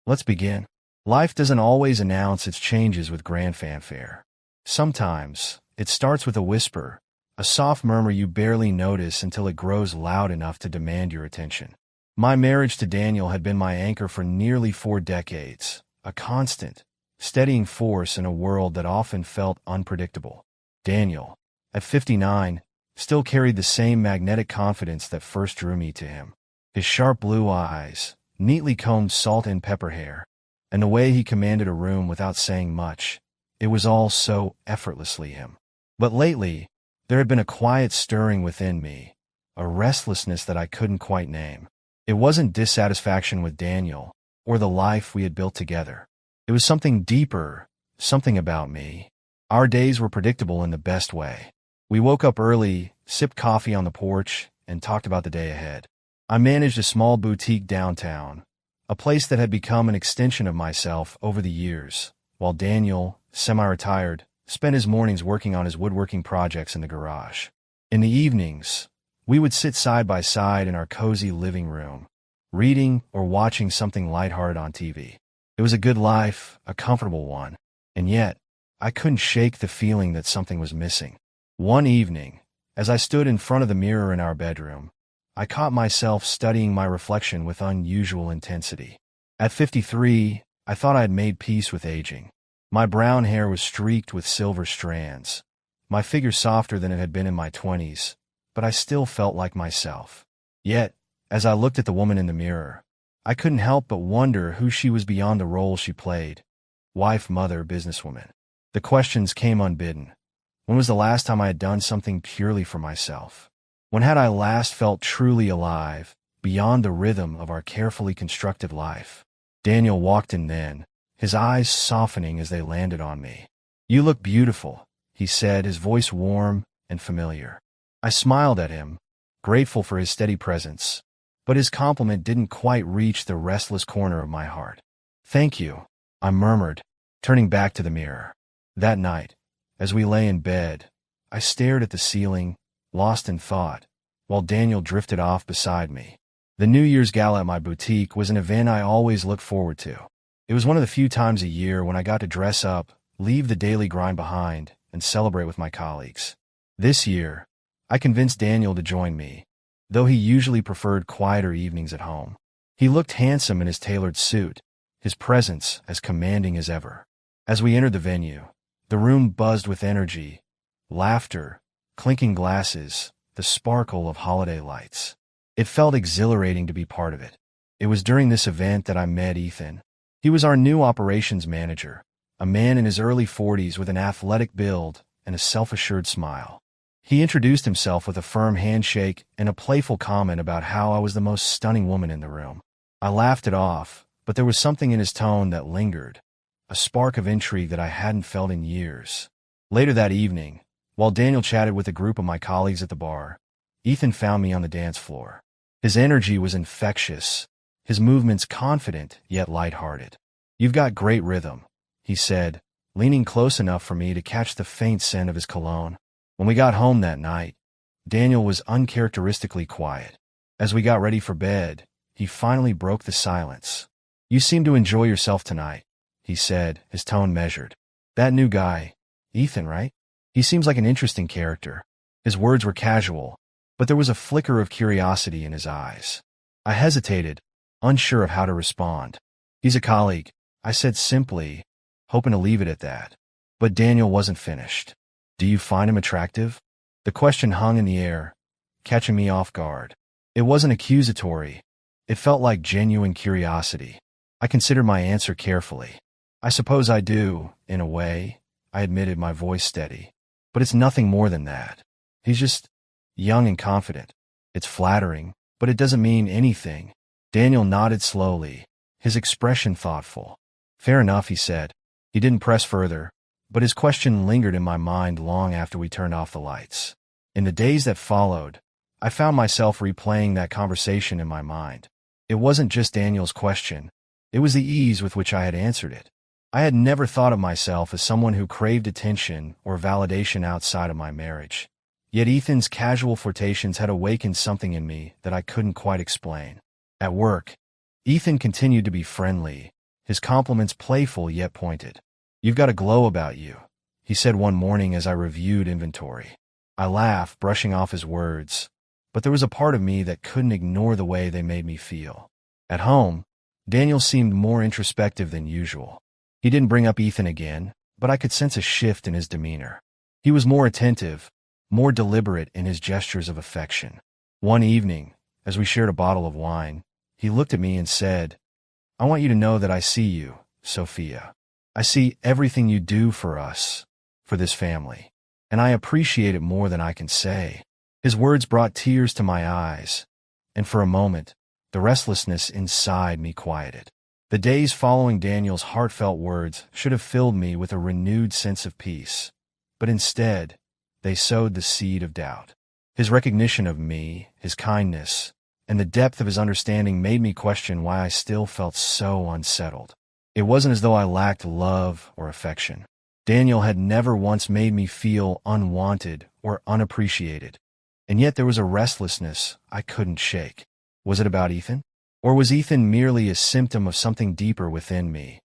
Let's begin. Life doesn't always announce its changes with grand fanfare. Sometimes, it starts with a whisper, a soft murmur you barely notice until it grows loud enough to demand your attention. My marriage to Daniel had been my anchor for nearly 4 decades, a constant, steadying force in a world that often felt unpredictable. Daniel, at 59, still carried the same magnetic confidence that first drew me to him. His sharp blue eyes, neatly combed salt and pepper hair, and the way he commanded a room without saying much, it was all so effortlessly him. But lately, there had been a quiet stirring within me, a restlessness that I couldn't quite name. It wasn't dissatisfaction with Daniel, or the life we had built together. It was something deeper, something about me. Our days were predictable in the best way. We woke up early, sipped coffee on the porch, and talked about the day ahead. I managed a small boutique downtown, a place that had become an extension of myself over the years, while Daniel, semi-retired, spent his mornings working on his woodworking projects in the garage. In the evenings, we would sit side by side in our cozy living room, reading or watching something lighthearted on TV. It was a good life, a comfortable one, and yet, I couldn't shake the feeling that something was missing. One evening, as I stood in front of the mirror in our bedroom, I caught myself studying my reflection with unusual intensity. At 53, I thought I had made peace with aging. My brown hair was streaked with silver strands, my figure softer than it had been in my 20s, but I still felt like myself. Yet, as I looked at the woman in the mirror, I couldn't help but wonder who she was beyond the role she played. Wife, mother, businesswoman. The questions came unbidden. When was the last time I had done something purely for myself? When had I last felt truly alive, beyond the rhythm of our carefully constructed life? Daniel walked in then, his eyes softening as they landed on me. "You look beautiful," he said, his voice warm and familiar. I smiled at him, grateful for his steady presence, but his compliment didn't quite reach the restless corner of my heart. "Thank you," I murmured, turning back to the mirror. That night, as we lay in bed, I stared at the ceiling, lost in thought, while Daniel drifted off beside me. The New Year's gala at my boutique was an event I always looked forward to. It was one of the few times a year when I got to dress up, leave the daily grind behind, and celebrate with my colleagues. This year, I convinced Daniel to join me, though he usually preferred quieter evenings at home. He looked handsome in his tailored suit, his presence as commanding as ever. As we entered the venue, the room buzzed with energy, laughter, clinking glasses, the sparkle of holiday lights. It felt exhilarating to be part of it. It was during this event that I met Ethan. He was our new operations manager, a man in his early 40s with an athletic build and a self-assured smile. He introduced himself with a firm handshake and a playful comment about how I was the most stunning woman in the room. I laughed it off, but there was something in his tone that lingered, a spark of intrigue that I hadn't felt in years. Later that evening, while Daniel chatted with a group of my colleagues at the bar, Ethan found me on the dance floor. His energy was infectious, his movements confident yet lighthearted. "You've got great rhythm," he said, leaning close enough for me to catch the faint scent of his cologne. When we got home that night, Daniel was uncharacteristically quiet. As we got ready for bed, he finally broke the silence. "You seem to enjoy yourself tonight," he said, his tone measured. "That new guy, Ethan, right? He seems like an interesting character." His words were casual, but there was a flicker of curiosity in his eyes. I hesitated, unsure of how to respond. "He's a colleague," I said simply, hoping to leave it at that. But Daniel wasn't finished. "Do you find him attractive?" The question hung in the air, catching me off guard. It wasn't accusatory. It felt like genuine curiosity. I considered my answer carefully. "I suppose I do, in a way," I admitted, my voice steady. "But it's nothing more than that. He's just young and confident. It's flattering, but it doesn't mean anything." Daniel nodded slowly, his expression thoughtful. "Fair enough," he said. He didn't press further, but his question lingered in my mind long after we turned off the lights. In the days that followed, I found myself replaying that conversation in my mind. It wasn't just Daniel's question. It was the ease with which I had answered it. I had never thought of myself as someone who craved attention or validation outside of my marriage. Yet Ethan's casual flirtations had awakened something in me that I couldn't quite explain. At work, Ethan continued to be friendly, his compliments playful yet pointed. "You've got a glow about you," he said one morning as I reviewed inventory. I laughed, brushing off his words, but there was a part of me that couldn't ignore the way they made me feel. At home, Daniel seemed more introspective than usual. He didn't bring up Ethan again, but I could sense a shift in his demeanor. He was more attentive, more deliberate in his gestures of affection. One evening, as we shared a bottle of wine, he looked at me and said, "I want you to know that I see you, Sophia. I see everything you do for us, for this family, and I appreciate it more than I can say." His words brought tears to my eyes, and for a moment, the restlessness inside me quieted. The days following Daniel's heartfelt words should have filled me with a renewed sense of peace, but instead, they sowed the seed of doubt. His recognition of me, his kindness, and the depth of his understanding made me question why I still felt so unsettled. It wasn't as though I lacked love or affection. Daniel had never once made me feel unwanted or unappreciated, and yet there was a restlessness I couldn't shake. Was it about Ethan? Or was Ethan merely a symptom of something deeper within me,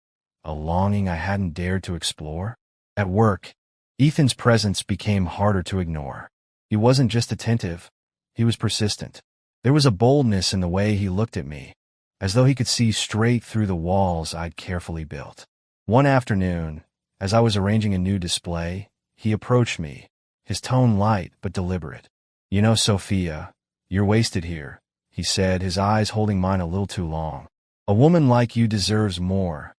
a longing I hadn't dared to explore? At work, Ethan's presence became harder to ignore. He wasn't just attentive, he was persistent. There was a boldness in the way he looked at me, as though he could see straight through the walls I'd carefully built. One afternoon, as I was arranging a new display, he approached me, his tone light but deliberate. "You know, Sophia, you're wasted here," he said, his eyes holding mine a little too long. "A woman like you deserves more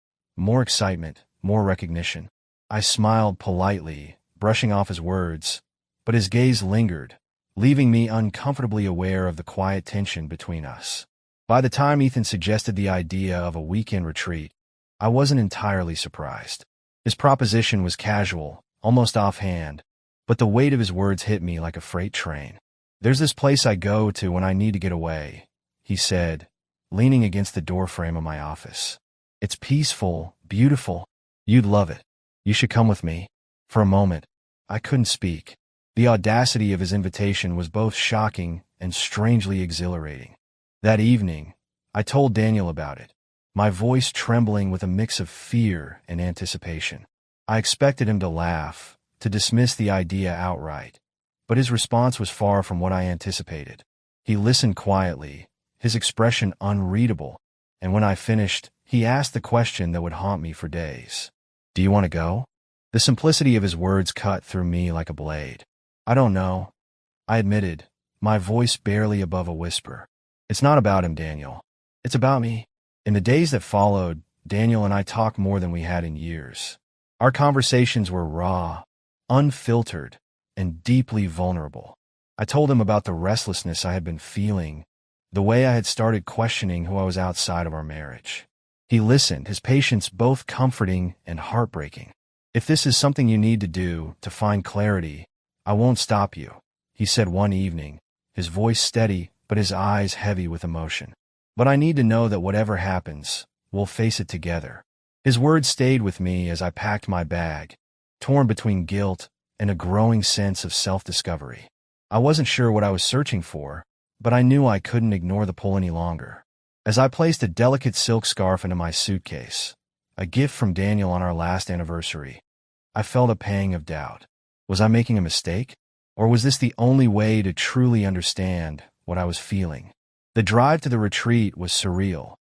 excitement, more recognition." I smiled politely, brushing off his words, but his gaze lingered, leaving me uncomfortably aware of the quiet tension between us. By the time Ethan suggested the idea of a weekend retreat, I wasn't entirely surprised. His proposition was casual, almost offhand, but the weight of his words hit me like a freight train. "There's this place I go to when I need to get away," he said, leaning against the doorframe of my office. "It's peaceful, beautiful. You'd love it. You should come with me." For a moment, I couldn't speak. The audacity of his invitation was both shocking and strangely exhilarating. That evening, I told Daniel about it, my voice trembling with a mix of fear and anticipation. I expected him to laugh, to dismiss the idea outright, but his response was far from what I anticipated. He listened quietly, his expression unreadable, and when I finished, he asked the question that would haunt me for days. "Do you want to go?" The simplicity of his words cut through me like a blade. "I don't know," I admitted, my voice barely above a whisper. "It's not about him, Daniel. It's about me." In the days that followed, Daniel and I talked more than we had in years. Our conversations were raw, unfiltered, and deeply vulnerable. I told him about the restlessness I had been feeling, the way I had started questioning who I was outside of our marriage. He listened, his patience both comforting and heartbreaking. "If this is something you need to do to find clarity, I won't stop you," he said one evening, his voice steady but his eyes heavy with emotion. "But I need to know that whatever happens, we'll face it together." His words stayed with me as I packed my bag, torn between guilt and a growing sense of self-discovery. I wasn't sure what I was searching for, but I knew I couldn't ignore the pull any longer. As I placed a delicate silk scarf into my suitcase, a gift from Daniel on our last anniversary, I felt a pang of doubt. Was I making a mistake? Or was this the only way to truly understand what I was feeling? The drive to the retreat was surreal,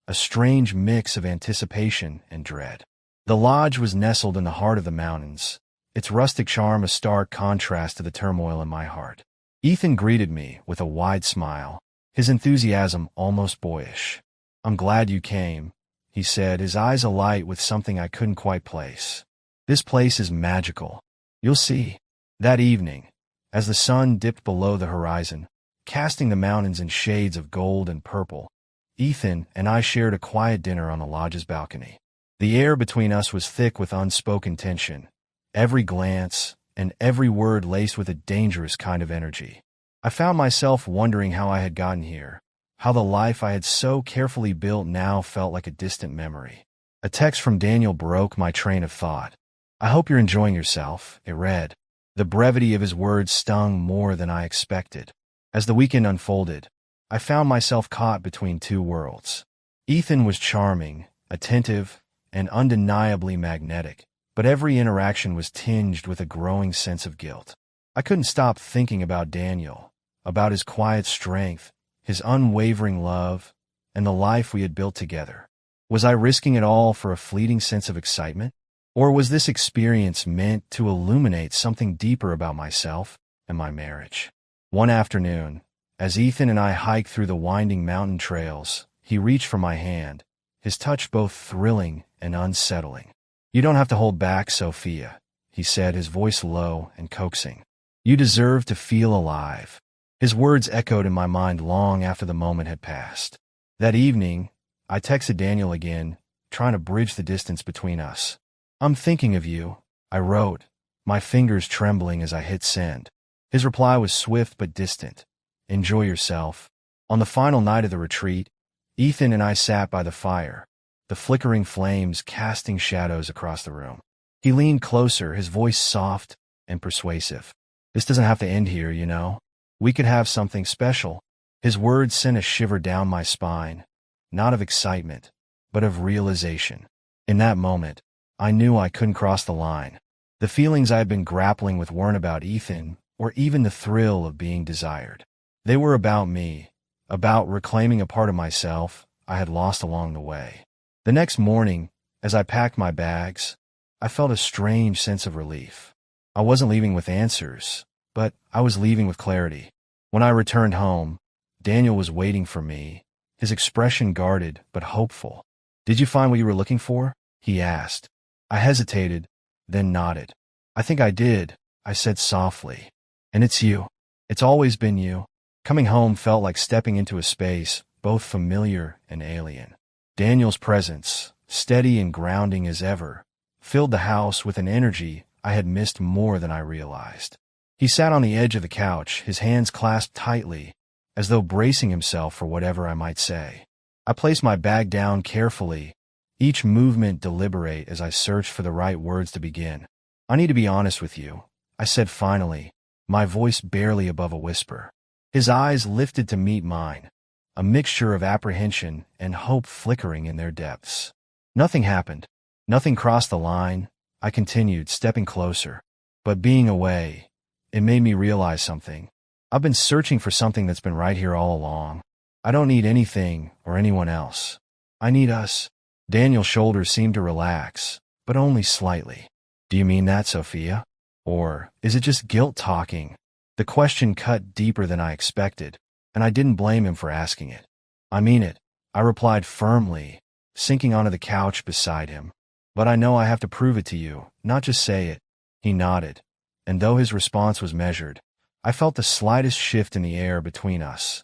a strange mix of anticipation and dread. The lodge was nestled in the heart of the mountains, its rustic charm a stark contrast to the turmoil in my heart. Ethan greeted me with a wide smile, his enthusiasm almost boyish. "I'm glad you came," he said, his eyes alight with something I couldn't quite place. "This place is magical. You'll see." That evening, as the sun dipped below the horizon, casting the mountains in shades of gold and purple, Ethan and I shared a quiet dinner on the lodge's balcony. The air between us was thick with unspoken tension, every glance and every word laced with a dangerous kind of energy. I found myself wondering how I had gotten here, how the life I had so carefully built now felt like a distant memory. A text from Daniel broke my train of thought. "I hope you're enjoying yourself," it read. The brevity of his words stung more than I expected. As the weekend unfolded, I found myself caught between two worlds. Ethan was charming, attentive, and undeniably magnetic, but every interaction was tinged with a growing sense of guilt. I couldn't stop thinking about Daniel, about his quiet strength, his unwavering love, and the life we had built together. Was I risking it all for a fleeting sense of excitement? Or was this experience meant to illuminate something deeper about myself and my marriage? One afternoon, as Ethan and I hiked through the winding mountain trails, he reached for my hand, his touch both thrilling and unsettling. "You don't have to hold back, Sophia," he said, his voice low and coaxing. "You deserve to feel alive." His words echoed in my mind long after the moment had passed. That evening, I texted Daniel again, trying to bridge the distance between us. "I'm thinking of you," I wrote, my fingers trembling as I hit send. His reply was swift but distant. "Enjoy yourself." On the final night of the retreat, Ethan and I sat by the fire, the flickering flames casting shadows across the room. He leaned closer, his voice soft and persuasive. "This doesn't have to end here, you know. We could have something special." His words sent a shiver down my spine, not of excitement, but of realization. In that moment, I knew I couldn't cross the line. The feelings I had been grappling with weren't about Ethan, or even the thrill of being desired. They were about me, about reclaiming a part of myself I had lost along the way. The next morning, as I packed my bags, I felt a strange sense of relief. I wasn't leaving with answers, but I was leaving with clarity. When I returned home, Daniel was waiting for me, his expression guarded but hopeful. "Did you find what you were looking for?" he asked. I hesitated, then nodded. "I think I did," I said softly. "And it's you. It's always been you." Coming home felt like stepping into a space both familiar and alien. Daniel's presence, steady and grounding as ever, filled the house with an energy I had missed more than I realized. He sat on the edge of the couch, his hands clasped tightly, as though bracing himself for whatever I might say. I placed my bag down carefully, each movement deliberate as I searched for the right words to begin. "I need to be honest with you," I said finally, my voice barely above a whisper. His eyes lifted to meet mine, a mixture of apprehension and hope flickering in their depths. "Nothing happened. Nothing crossed the line," I continued, stepping closer. "But being away, it made me realize something. I've been searching for something that's been right here all along. I don't need anything or anyone else. I need us." Daniel's shoulders seemed to relax, but only slightly. "Do you mean that, Sophia? Or is it just guilt talking?" The question cut deeper than I expected, and I didn't blame him for asking it. "I mean it," I replied firmly, sinking onto the couch beside him. "But I know I have to prove it to you, not just say it." He nodded, and though his response was measured, I felt the slightest shift in the air between us,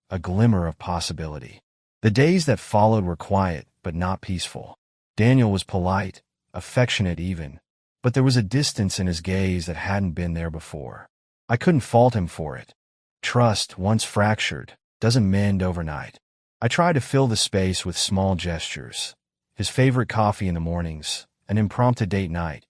a glimmer of possibility. The days that followed were quiet, but not peaceful. Daniel was polite, affectionate even, but there was a distance in his gaze that hadn't been there before. I couldn't fault him for it. Trust, once fractured, doesn't mend overnight. I tried to fill the space with small gestures. His favorite coffee in the mornings, an impromptu date night,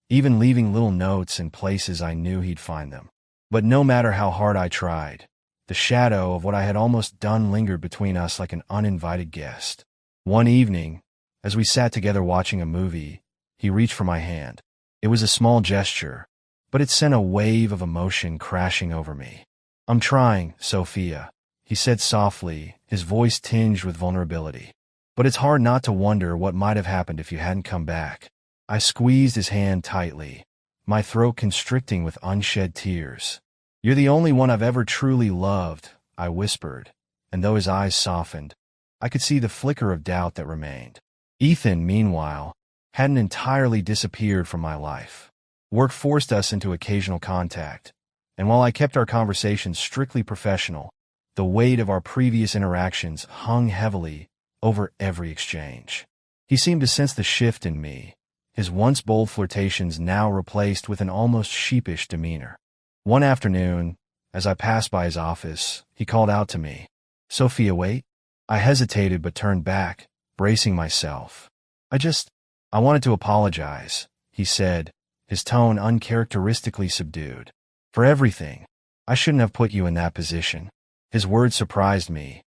even leaving little notes in places I knew he'd find them. But no matter how hard I tried, the shadow of what I had almost done lingered between us like an uninvited guest. One evening, as we sat together watching a movie, he reached for my hand. It was a small gesture, but it sent a wave of emotion crashing over me. "I'm trying, Sophia," he said softly, his voice tinged with vulnerability. "But it's hard not to wonder what might have happened if you hadn't come back." I squeezed his hand tightly, my throat constricting with unshed tears. "You're the only one I've ever truly loved," I whispered, and though his eyes softened, I could see the flicker of doubt that remained. Ethan, meanwhile, hadn't entirely disappeared from my life. Work forced us into occasional contact, and while I kept our conversations strictly professional, the weight of our previous interactions hung heavily over every exchange. He seemed to sense the shift in me, his once bold flirtations now replaced with an almost sheepish demeanor. One afternoon, as I passed by his office, he called out to me, "Sophia, wait." I hesitated but turned back, bracing myself. I wanted to apologize," he said, his tone uncharacteristically subdued. "For everything. I shouldn't have put you in that position." His words surprised me,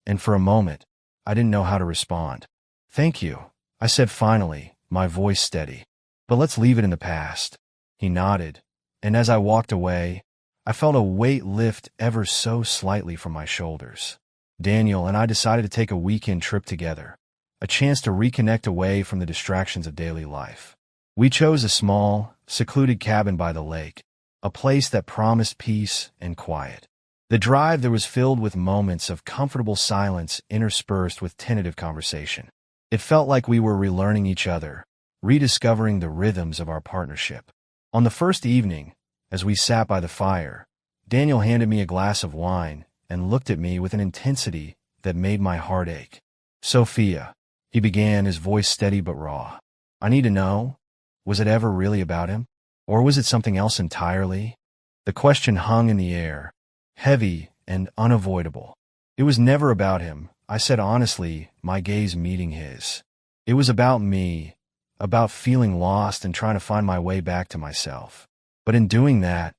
and for a moment, I didn't know how to respond. "Thank you," I said finally, my voice steady. But let's leave it in the past. He nodded, and as I walked away, I felt a weight lift ever so slightly from my shoulders. Daniel and I decided to take a weekend trip together, a chance to reconnect away from the distractions of daily life. We chose a small, secluded cabin by the lake, a place that promised peace and quiet. The drive there was filled with moments of comfortable silence interspersed with tentative conversation. It felt like we were relearning each other, rediscovering the rhythms of our partnership. On the first evening, as we sat by the fire, Daniel handed me a glass of wine and looked at me with an intensity that made my heart ache. "Sophia," he began, his voice steady but raw. "I need to know, was it ever really about him? Or was it something else entirely?" The question hung in the air, heavy and unavoidable. "It was never about him," I said honestly, my gaze meeting his. "It was about me, about feeling lost and trying to find my way back to myself. But in doing that,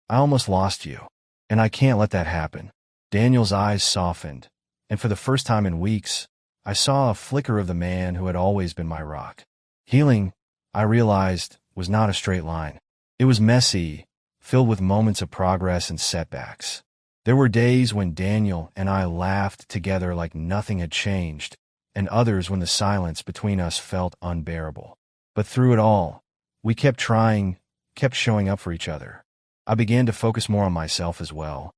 I almost lost you. And I can't let that happen." Daniel's eyes softened, and for the first time in weeks, I saw a flicker of the man who had always been my rock. Healing, I realized, was not a straight line. It was messy, filled with moments of progress and setbacks. There were days when Daniel and I laughed together like nothing had changed, and others when the silence between us felt unbearable. But through it all, we kept trying, kept showing up for each other. I began to focus more on myself as well,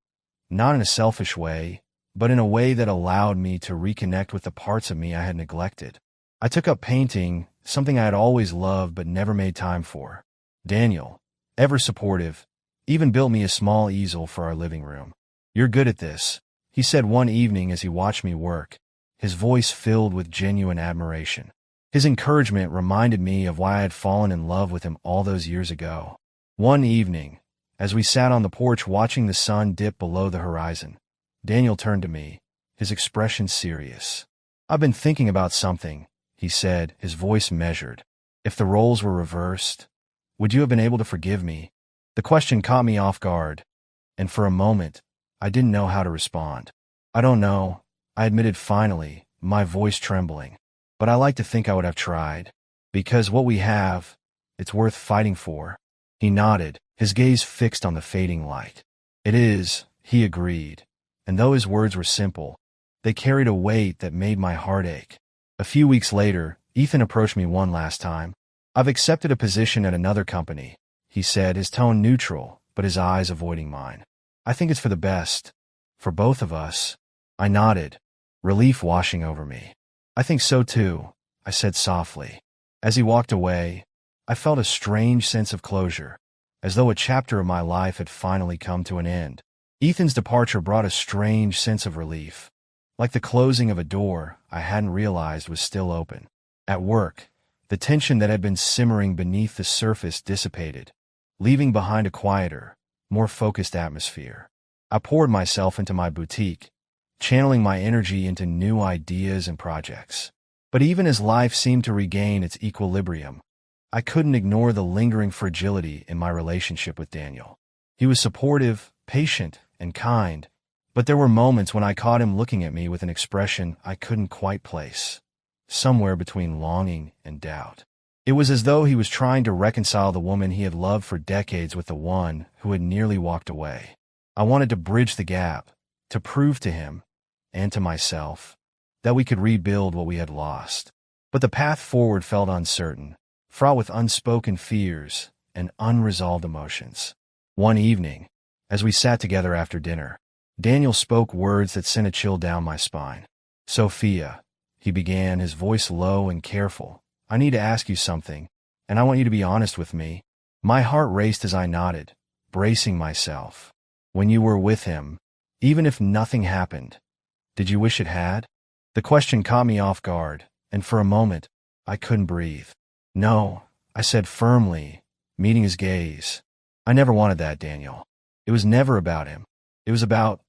not in a selfish way, but in a way that allowed me to reconnect with the parts of me I had neglected. I took up painting, something I had always loved but never made time for. Daniel, ever supportive, even built me a small easel for our living room. "You're good at this," he said one evening as he watched me work, his voice filled with genuine admiration. His encouragement reminded me of why I had fallen in love with him all those years ago. One evening, as we sat on the porch watching the sun dip below the horizon, Daniel turned to me, his expression serious. "I've been thinking about something," he said, his voice measured. "If the roles were reversed, would you have been able to forgive me?" The question caught me off guard, and for a moment, I didn't know how to respond. "I don't know," I admitted finally, my voice trembling. "But I like to think I would have tried. Because what we have, it's worth fighting for." He nodded, his gaze fixed on the fading light. "It is," he agreed, and though his words were simple, they carried a weight that made my heart ache. A few weeks later, Ethan approached me one last time. "I've accepted a position at another company," he said, his tone neutral, but his eyes avoiding mine. "I think it's for the best. For both of us." I nodded, relief washing over me. "I think so too," I said softly. As he walked away, I felt a strange sense of closure, as though a chapter of my life had finally come to an end. Ethan's departure brought a strange sense of relief, like the closing of a door I hadn't realized was still open. At work, the tension that had been simmering beneath the surface dissipated, leaving behind a quieter, more focused atmosphere. I poured myself into my boutique, channeling my energy into new ideas and projects. But even as life seemed to regain its equilibrium, I couldn't ignore the lingering fragility in my relationship with Daniel. He was supportive, patient, and kind, but there were moments when I caught him looking at me with an expression I couldn't quite place, somewhere between longing and doubt. It was as though he was trying to reconcile the woman he had loved for decades with the one who had nearly walked away. I wanted to bridge the gap, to prove to him, and to myself, that we could rebuild what we had lost. But the path forward felt uncertain, fraught with unspoken fears and unresolved emotions. One evening, as we sat together after dinner, Daniel spoke words that sent a chill down my spine. "Sophia," he began, his voice low and careful, "I need to ask you something, and I want you to be honest with me." My heart raced as I nodded, bracing myself. "When you were with him, even if nothing happened, did you wish it had?" The question caught me off guard, and for a moment, I couldn't breathe. "No," I said firmly, meeting his gaze. "I never wanted that, Daniel. It was never about him. It was about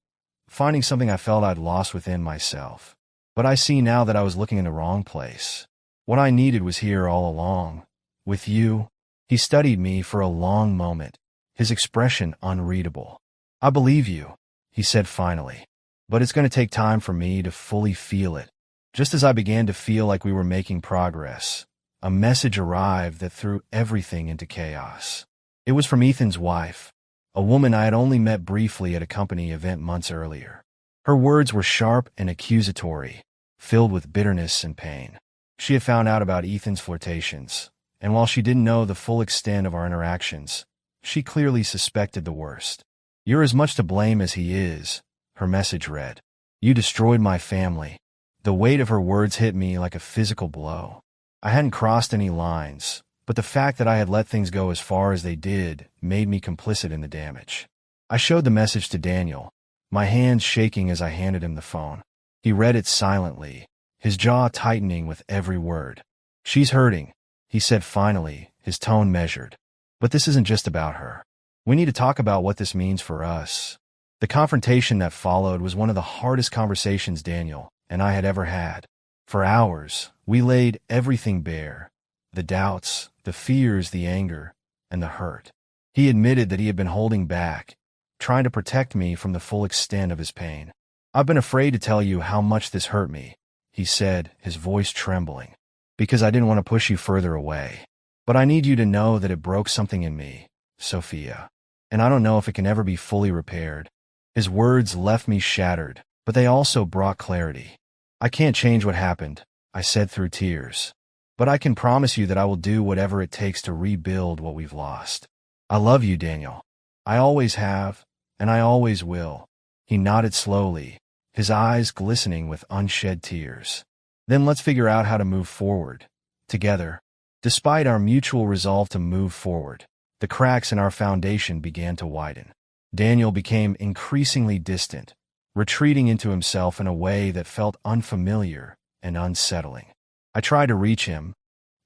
finding something I felt I'd lost within myself. But I see now that I was looking in the wrong place. What I needed was here all along, with you." He studied me for a long moment, his expression unreadable. "I believe you," he said finally, "but it's going to take time for me to fully feel it." Just as I began to feel like we were making progress, a message arrived that threw everything into chaos. It was from Ethan's wife, a woman I had only met briefly at a company event months earlier. Her words were sharp and accusatory, filled with bitterness and pain. She had found out about Ethan's flirtations, and while she didn't know the full extent of our interactions, she clearly suspected the worst. "You're as much to blame as he is," her message read. "You destroyed my family." The weight of her words hit me like a physical blow. I hadn't crossed any lines, but the fact that I had let things go as far as they did made me complicit in the damage. I showed the message to Daniel, my hands shaking as I handed him the phone. He read it silently, his jaw tightening with every word. "She's hurting," he said finally, his tone measured. "But this isn't just about her. We need to talk about what this means for us." The confrontation that followed was one of the hardest conversations Daniel and I had ever had. For hours, we laid everything bare: the doubts, the fears, the anger, and the hurt. He admitted that he had been holding back, trying to protect me from the full extent of his pain. "I've been afraid to tell you how much this hurt me," he said, his voice trembling, "because I didn't want to push you further away. But I need you to know that it broke something in me, Sophia. And I don't know if it can ever be fully repaired." His words left me shattered, but they also brought clarity. "I can't change what happened," I said through tears. "But I can promise you that I will do whatever it takes to rebuild what we've lost. I love you, Daniel. I always have, and I always will." He nodded slowly, his eyes glistening with unshed tears. "Then let's figure out how to move forward, together." Despite our mutual resolve to move forward, the cracks in our foundation began to widen. Daniel became increasingly distant, retreating into himself in a way that felt unfamiliar and unsettling. I tried to reach him,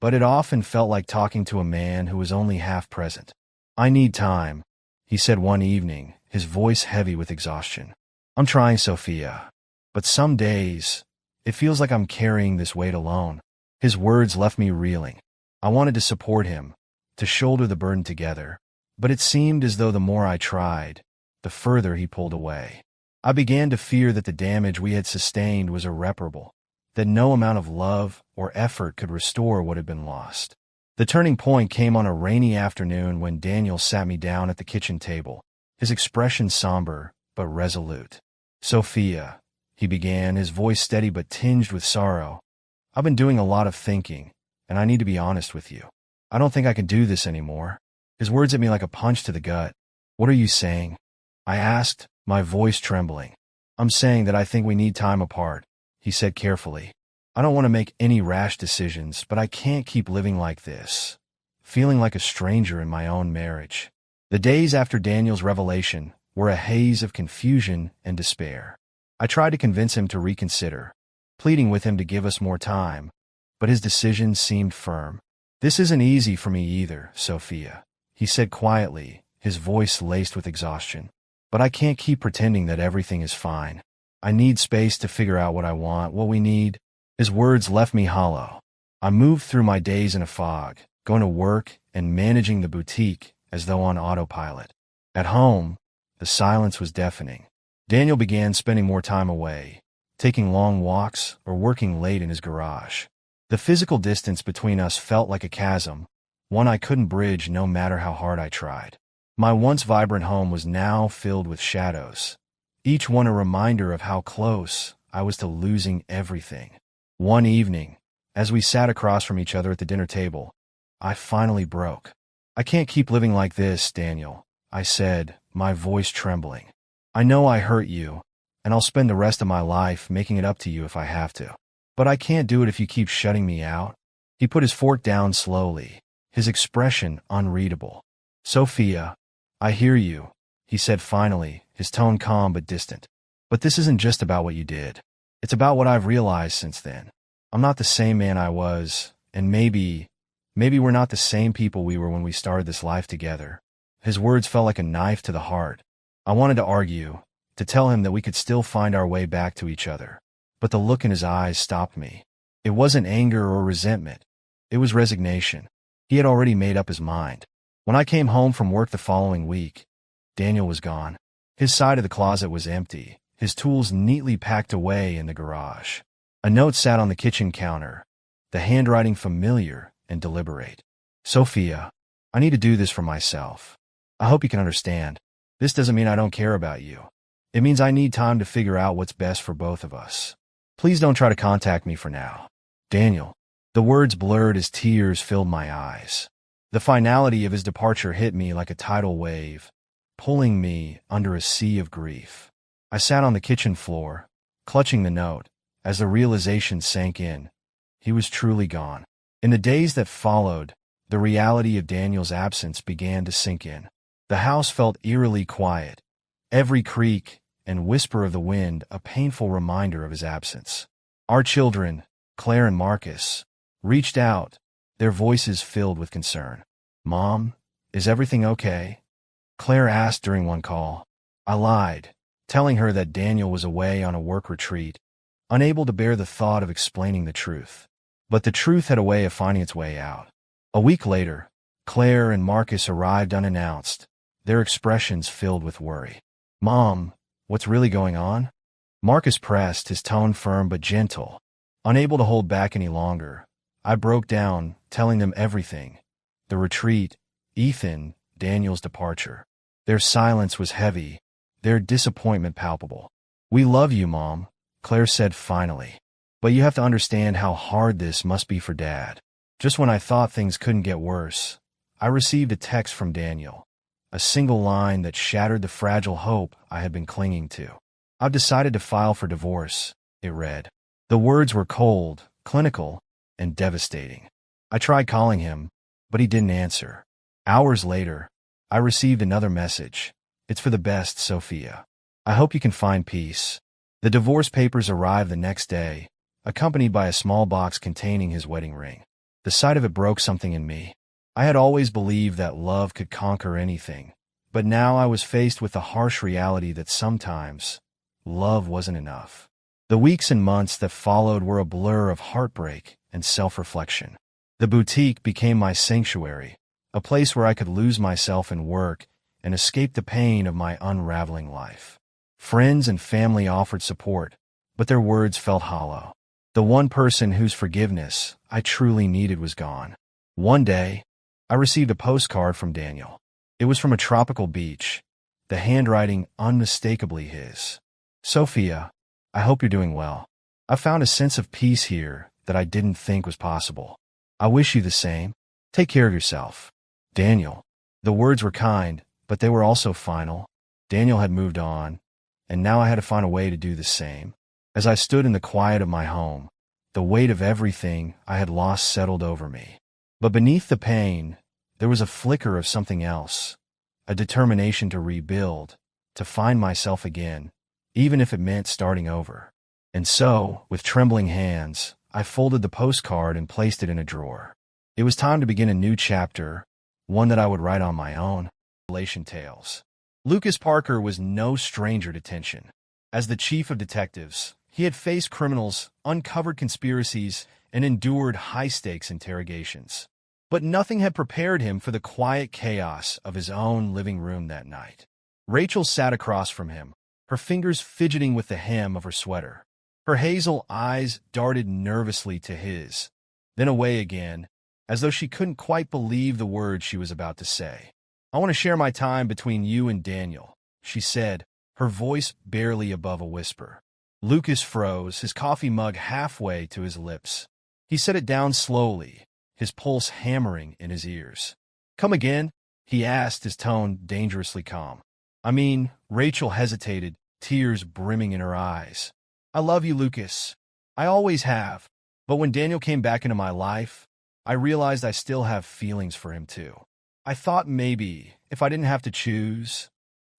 but it often felt like talking to a man who was only half present. "I need time," he said one evening, his voice heavy with exhaustion. "I'm trying, Sophia. But some days, it feels like I'm carrying this weight alone." His words left me reeling. I wanted to support him, to shoulder the burden together, but it seemed as though the more I tried, the further he pulled away. I began to fear that the damage we had sustained was irreparable, that no amount of love or effort could restore what had been lost. The turning point came on a rainy afternoon when Daniel sat me down at the kitchen table, his expression somber but resolute. "Sophia," he began, his voice steady but tinged with sorrow, "I've been doing a lot of thinking, and I need to be honest with you. I don't think I can do this anymore." His words hit me like a punch to the gut. "What are you saying?" I asked, my voice trembling. "I'm saying that I think we need time apart," he said carefully. "I don't want to make any rash decisions, but I can't keep living like this, feeling like a stranger in my own marriage." The days after Daniel's revelation were a haze of confusion and despair. I tried to convince him to reconsider, pleading with him to give us more time, but his decision seemed firm. "This isn't easy for me either, Sophia," he said quietly, his voice laced with exhaustion. "But I can't keep pretending that everything is fine. I need space to figure out what I want, what we need." His words left me hollow. I moved through my days in a fog, going to work and managing the boutique as though on autopilot. At home, the silence was deafening. Daniel began spending more time away, taking long walks or working late in his garage. The physical distance between us felt like a chasm, one I couldn't bridge no matter how hard I tried. My once vibrant home was now filled with shadows, each one a reminder of how close I was to losing everything. One evening, as we sat across from each other at the dinner table, I finally broke. "I can't keep living like this, Daniel," I said, my voice trembling. "I know I hurt you, and I'll spend the rest of my life making it up to you if I have to. But I can't do it if you keep shutting me out." He put his fork down slowly, his expression unreadable. "Sophia, I hear you," he said finally, his tone calm but distant. "But this isn't just about what you did. It's about what I've realized since then. I'm not the same man I was, and maybe we're not the same people we were when we started this life together." His words fell like a knife to the heart. I wanted to argue, to tell him that we could still find our way back to each other, but the look in his eyes stopped me. It wasn't anger or resentment. It was resignation. He had already made up his mind. When I came home from work the following week, Daniel was gone. His side of the closet was empty, his tools neatly packed away in the garage. A note sat on the kitchen counter, the handwriting familiar and deliberate. Sophia, I need to do this for myself. I hope you can understand. This doesn't mean I don't care about you. It means I need time to figure out what's best for both of us. Please don't try to contact me for now. Daniel. The words blurred as tears filled my eyes. The finality of his departure hit me like a tidal wave, pulling me under a sea of grief. I sat on the kitchen floor, clutching the note, as the realization sank in. He was truly gone. In the days that followed, the reality of Daniel's absence began to sink in. The house felt eerily quiet, every creak and whisper of the wind a painful reminder of his absence. Our children, Claire and Marcus, reached out, their voices filled with concern. Mom, is everything okay? Claire asked during one call. I lied, telling her that Daniel was away on a work retreat, unable to bear the thought of explaining the truth. But the truth had a way of finding its way out. A week later, Claire and Marcus arrived unannounced, their expressions filled with worry. Mom, what's really going on? Marcus pressed, his tone firm but gentle. Unable to hold back any longer, I broke down, telling them everything. The retreat, Ethan, Daniel's departure. Their silence was heavy, their disappointment palpable. We love you, Mom, Claire said finally. But you have to understand how hard this must be for Dad. Just when I thought things couldn't get worse, I received a text from Daniel. A single line that shattered the fragile hope I had been clinging to. I've decided to file for divorce, it read. The words were cold, clinical, and devastating. I tried calling him, but he didn't answer. Hours later, I received another message. It's for the best, Sophia. I hope you can find peace. The divorce papers arrived the next day, accompanied by a small box containing his wedding ring. The sight of it broke something in me. I had always believed that love could conquer anything, but now I was faced with the harsh reality that sometimes love wasn't enough. The weeks and months that followed were a blur of heartbreak and self-reflection. The boutique became my sanctuary, a place where I could lose myself in work and escape the pain of my unraveling life. Friends and family offered support, but their words felt hollow. The one person whose forgiveness I truly needed was gone. One day, I received a postcard from Daniel. It was from a tropical beach, the handwriting unmistakably his. Sophia, I hope you're doing well. I found a sense of peace here that I didn't think was possible. I wish you the same. Take care of yourself. Daniel. The words were kind, but they were also final. Daniel had moved on, and now I had to find a way to do the same. As I stood in the quiet of my home, the weight of everything I had lost settled over me. But beneath the pain, there was a flicker of something else, a determination to rebuild, to find myself again, even if it meant starting over. And so, with trembling hands, I folded the postcard and placed it in a drawer. It was time to begin a new chapter, one that I would write on my own. Relation Tales. Lucas Parker was no stranger to tension. As the chief of detectives, he had faced criminals, uncovered conspiracies, and endured high-stakes interrogations. But nothing had prepared him for the quiet chaos of his own living room that night. Rachel sat across from him, her fingers fidgeting with the hem of her sweater. Her hazel eyes darted nervously to his, then away again, as though she couldn't quite believe the words she was about to say. I want to share my time between you and Daniel, she said, her voice barely above a whisper. Lucas froze, his coffee mug halfway to his lips. He set it down slowly, his pulse hammering in his ears. Come again? He asked, his tone dangerously calm. I mean, Rachel hesitated, tears brimming in her eyes. I love you, Lucas. I always have. But when Daniel came back into my life, I realized I still have feelings for him too. I thought maybe, if I didn't have to choose...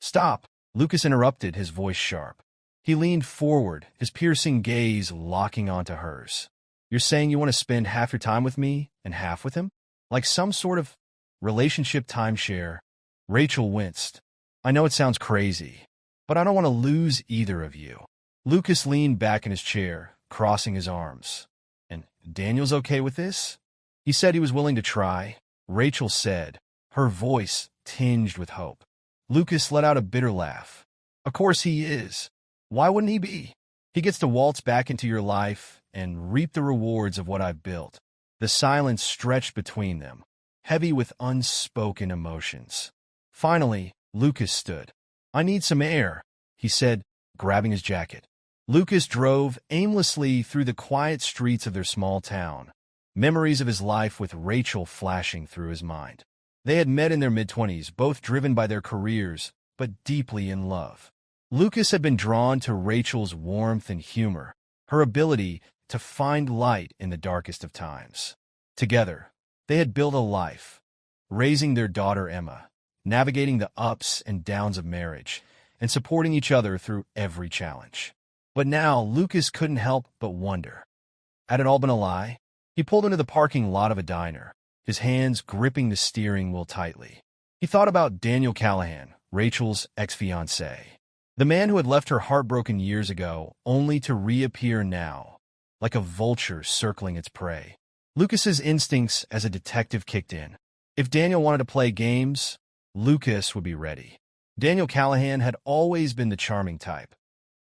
Stop, Lucas interrupted, his voice sharp. He leaned forward, his piercing gaze locking onto hers. You're saying you want to spend half your time with me and half with him? Like some sort of relationship timeshare? Rachel winced. I know it sounds crazy, but I don't want to lose either of you. Lucas leaned back in his chair, crossing his arms. And Daniel's okay with this? He said he was willing to try, Rachel said, her voice tinged with hope. Lucas let out a bitter laugh. Of course he is. Why wouldn't he be? He gets to waltz back into your life, and reap the rewards of what I've built. The silence stretched between them, heavy with unspoken emotions. Finally, Lucas stood. "I need some air," he said, grabbing his jacket. Lucas drove aimlessly through the quiet streets of their small town, memories of his life with Rachel flashing through his mind. They had met in their mid-20s, both driven by their careers, but deeply in love. Lucas had been drawn to Rachel's warmth and humor, her ability to find light in the darkest of times. Together, they had built a life, raising their daughter Emma, navigating the ups and downs of marriage, and supporting each other through every challenge. But now, Lucas couldn't help but wonder. Had it all been a lie? He pulled into the parking lot of a diner, his hands gripping the steering wheel tightly. He thought about Daniel Callahan, Rachel's ex-fiancé, the man who had left her heartbroken years ago, only to reappear now, like a vulture circling its prey. Lucas's instincts as a detective kicked in. If Daniel wanted to play games, Lucas would be ready. Daniel Callahan had always been the charming type,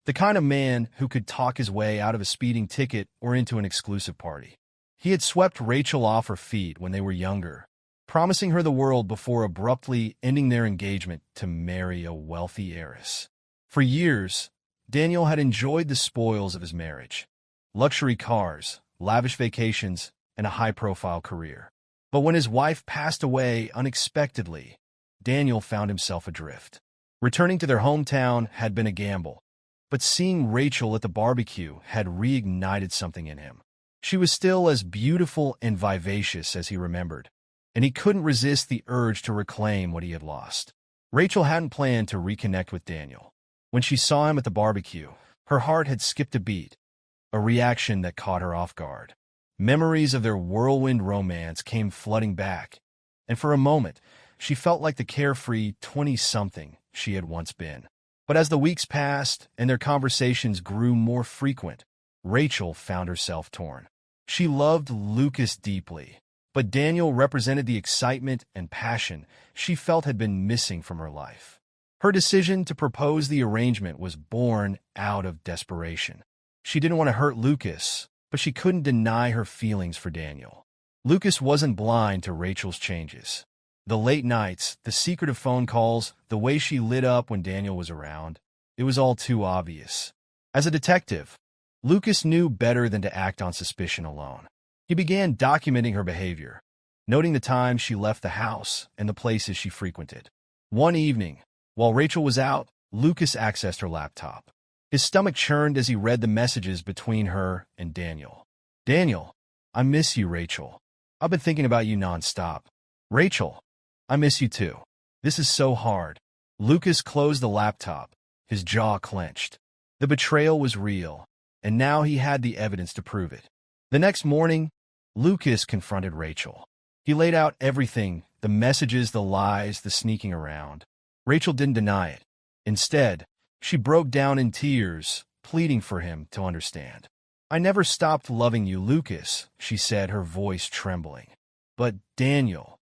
the kind of man who could talk his way out of a speeding ticket or into an exclusive party. He had swept Rachel off her feet when they were younger, promising her the world before abruptly ending their engagement to marry a wealthy heiress. For years, Daniel had enjoyed the spoils of his marriage: luxury cars, lavish vacations, and a high-profile career. But when his wife passed away unexpectedly, Daniel found himself adrift. Returning to their hometown had been a gamble, but seeing Rachel at the barbecue had reignited something in him. She was still as beautiful and vivacious as he remembered, and he couldn't resist the urge to reclaim what he had lost. Rachel hadn't planned to reconnect with Daniel. When she saw him at the barbecue, her heart had skipped a beat, a reaction that caught her off guard. Memories of their whirlwind romance came flooding back, and for a moment, she felt like the carefree 20-something she had once been. But as the weeks passed and their conversations grew more frequent, Rachel found herself torn. She loved Lucas deeply, but Daniel represented the excitement and passion she felt had been missing from her life. Her decision to propose the arrangement was born out of desperation. She didn't want to hurt Lucas, but she couldn't deny her feelings for Daniel. Lucas wasn't blind to Rachel's changes. The late nights, the secretive phone calls, the way she lit up when Daniel was around, it was all too obvious. As a detective, Lucas knew better than to act on suspicion alone. He began documenting her behavior, noting the times she left the house and the places she frequented. One evening, while Rachel was out, Lucas accessed her laptop. His stomach churned as he read the messages between her and Daniel. "Daniel, I miss you, Rachel. I've been thinking about you nonstop. Rachel, I miss you too. This is so hard." Lucas closed the laptop, his jaw clenched. The betrayal was real, and now he had the evidence to prove it. The next morning, Lucas confronted Rachel. He laid out everything: the messages, the lies, the sneaking around. Rachel didn't deny it. Instead, she broke down in tears, pleading for him to understand. "I never stopped loving you, Lucas," she said, her voice trembling. "But Daniel,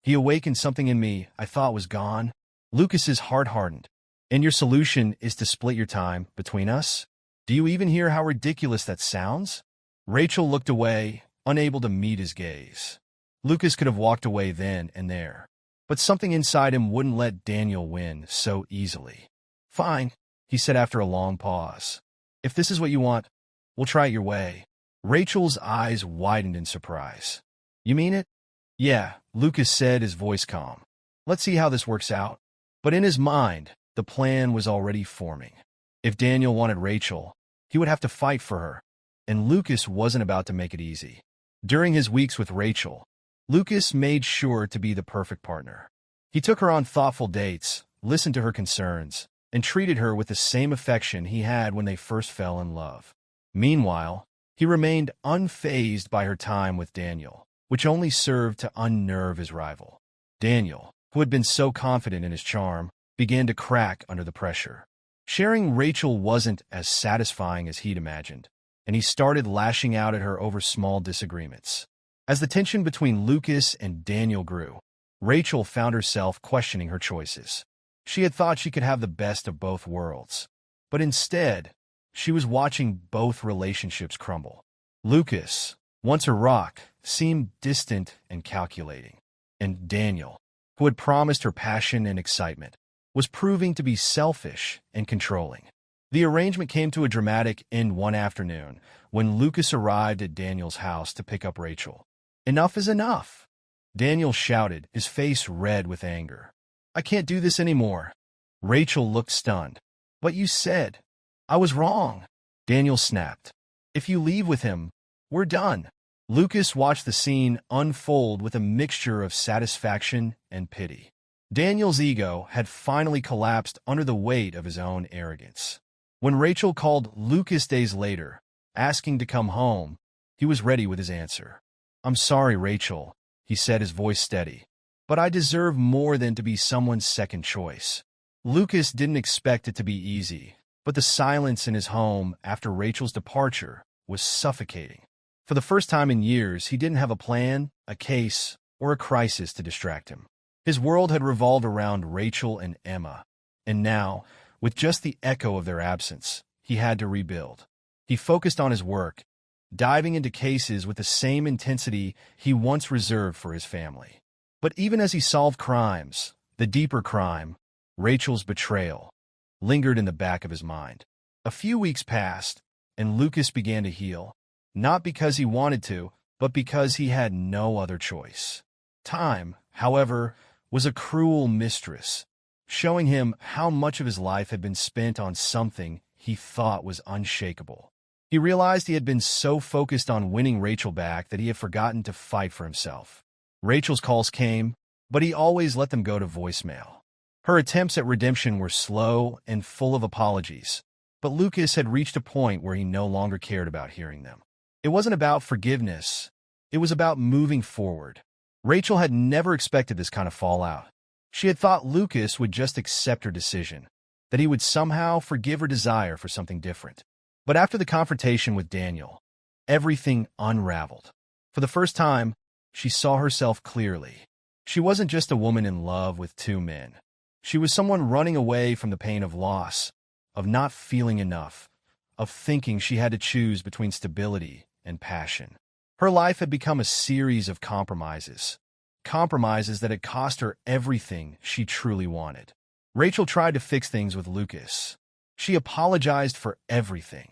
he awakened something in me I thought was gone." Lucas's heart hardened. "And your solution is to split your time between us? Do you even hear how ridiculous that sounds?" Rachel looked away, unable to meet his gaze. Lucas could have walked away then and there, but something inside him wouldn't let Daniel win so easily. "Fine," he said after a long pause. "If this is what you want, we'll try it your way." Rachel's eyes widened in surprise. "You mean it?" "Yeah," Lucas said, his voice calm. "Let's see how this works out." But in his mind, the plan was already forming. If Daniel wanted Rachel, he would have to fight for her, and Lucas wasn't about to make it easy. During his weeks with Rachel, Lucas made sure to be the perfect partner. He took her on thoughtful dates, listened to her concerns, and treated her with the same affection he had when they first fell in love. Meanwhile, he remained unfazed by her time with Daniel, which only served to unnerve his rival. Daniel, who had been so confident in his charm, began to crack under the pressure. Sharing Rachel wasn't as satisfying as he'd imagined, and he started lashing out at her over small disagreements. As the tension between Lucas and Daniel grew, Rachel found herself questioning her choices. She had thought she could have the best of both worlds, but instead, she was watching both relationships crumble. Lucas, once a rock, seemed distant and calculating. And Daniel, who had promised her passion and excitement, was proving to be selfish and controlling. The arrangement came to a dramatic end one afternoon when Lucas arrived at Daniel's house to pick up Rachel. "Enough is enough," Daniel shouted, his face red with anger. "I can't do this anymore." Rachel looked stunned. "But you said—" "I was wrong," Daniel snapped. "If you leave with him, we're done." Lucas watched the scene unfold with a mixture of satisfaction and pity. Daniel's ego had finally collapsed under the weight of his own arrogance. When Rachel called Lucas days later, asking to come home, he was ready with his answer. "I'm sorry, Rachel," he said, his voice steady, "but I deserve more than to be someone's second choice." Lucas didn't expect it to be easy, but the silence in his home after Rachel's departure was suffocating. For the first time in years, he didn't have a plan, a case, or a crisis to distract him. His world had revolved around Rachel and Emma, and now, with just the echo of their absence, he had to rebuild. He focused on his work, diving into cases with the same intensity he once reserved for his family. But even as he solved crimes, the deeper crime, Rachel's betrayal, lingered in the back of his mind. A few weeks passed, and Lucas began to heal, not because he wanted to, but because he had no other choice. Time, however, was a cruel mistress, showing him how much of his life had been spent on something he thought was unshakable. He realized he had been so focused on winning Rachel back that he had forgotten to fight for himself. Rachel's calls came, but he always let them go to voicemail. Her attempts at redemption were slow and full of apologies, but Lucas had reached a point where he no longer cared about hearing them. It wasn't about forgiveness. It was about moving forward. Rachel had never expected this kind of fallout. She had thought Lucas would just accept her decision, that he would somehow forgive her desire for something different. But after the confrontation with Daniel, everything unraveled. For the first time, she saw herself clearly. She wasn't just a woman in love with two men. She was someone running away from the pain of loss, of not feeling enough, of thinking she had to choose between stability and passion. Her life had become a series of compromises that had cost her everything she truly wanted. Rachel tried to fix things with Lucas. She apologized for everything,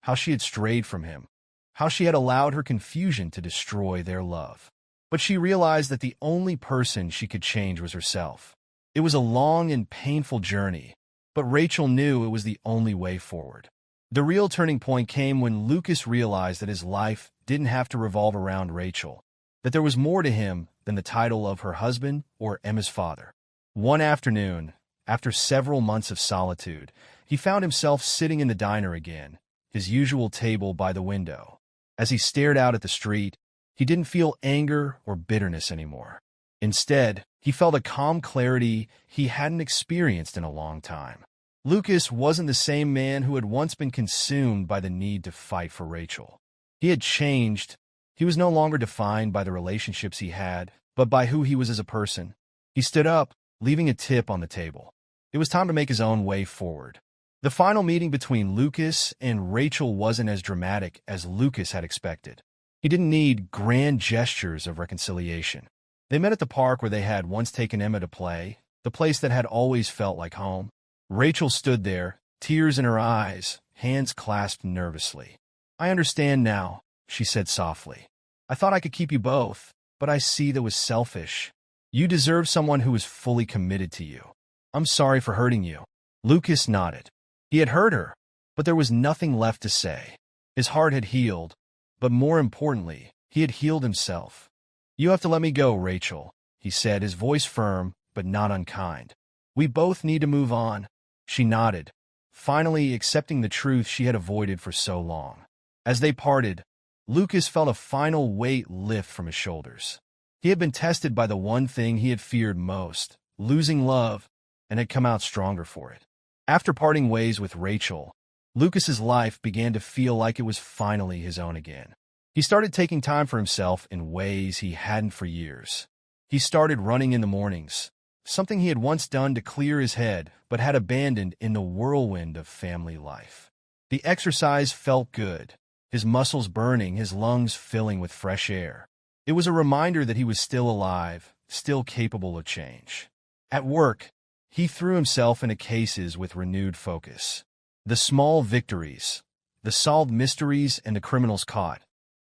how she had strayed from him, how she had allowed her confusion to destroy their love. But she realized that the only person she could change was herself. It was a long and painful journey, but Rachel knew it was the only way forward. The real turning point came when Lucas realized that his life didn't have to revolve around Rachel, that there was more to him than the title of her husband or Emma's father. One afternoon, after several months of solitude, he found himself sitting in the diner again, his usual table by the window. As he stared out at the street, he didn't feel anger or bitterness anymore. Instead, he felt a calm clarity he hadn't experienced in a long time. Lucas wasn't the same man who had once been consumed by the need to fight for Rachel. He had changed. He was no longer defined by the relationships he had, but by who he was as a person. He stood up, leaving a tip on the table. It was time to make his own way forward. The final meeting between Lucas and Rachel wasn't as dramatic as Lucas had expected. He didn't need grand gestures of reconciliation. They met at the park where they had once taken Emma to play, the place that had always felt like home. Rachel stood there, tears in her eyes, hands clasped nervously. "I understand now," she said softly. "I thought I could keep you both, but I see that was selfish. You deserve someone who is fully committed to you. I'm sorry for hurting you." Lucas nodded. He had hurt her, but there was nothing left to say. His heart had healed, but more importantly, he had healed himself. "You have to let me go, Rachel," he said, his voice firm but not unkind. "We both need to move on." She nodded, finally accepting the truth she had avoided for so long. As they parted, Lucas felt a final weight lift from his shoulders. He had been tested by the one thing he had feared most, losing love, and had come out stronger for it. After parting ways with Rachel, Lucas's life began to feel like it was finally his own again. He started taking time for himself in ways he hadn't for years. He started running in the mornings, something he had once done to clear his head but had abandoned in the whirlwind of family life. The exercise felt good, his muscles burning, his lungs filling with fresh air. It was a reminder that he was still alive, still capable of change. At work, he threw himself into cases with renewed focus. The small victories, the solved mysteries and the criminals caught,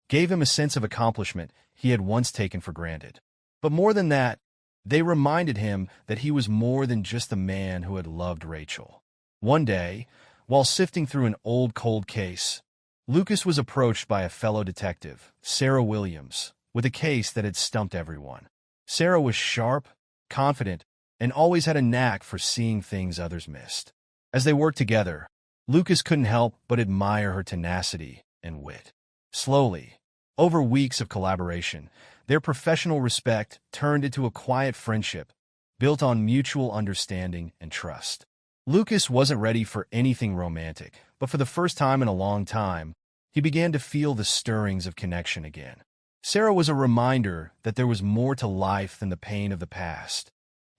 gave him a sense of accomplishment he had once taken for granted. But more than that, they reminded him that he was more than just the man who had loved Rachel. One day, while sifting through an old cold case, Lucas was approached by a fellow detective, Sarah Williams, with a case that had stumped everyone. Sarah was sharp, confident, and always had a knack for seeing things others missed. As they worked together, Lucas couldn't help but admire her tenacity and wit. Slowly, over weeks of collaboration, their professional respect turned into a quiet friendship built on mutual understanding and trust. Lucas wasn't ready for anything romantic, but for the first time in a long time, he began to feel the stirrings of connection again. Sarah was a reminder that there was more to life than the pain of the past,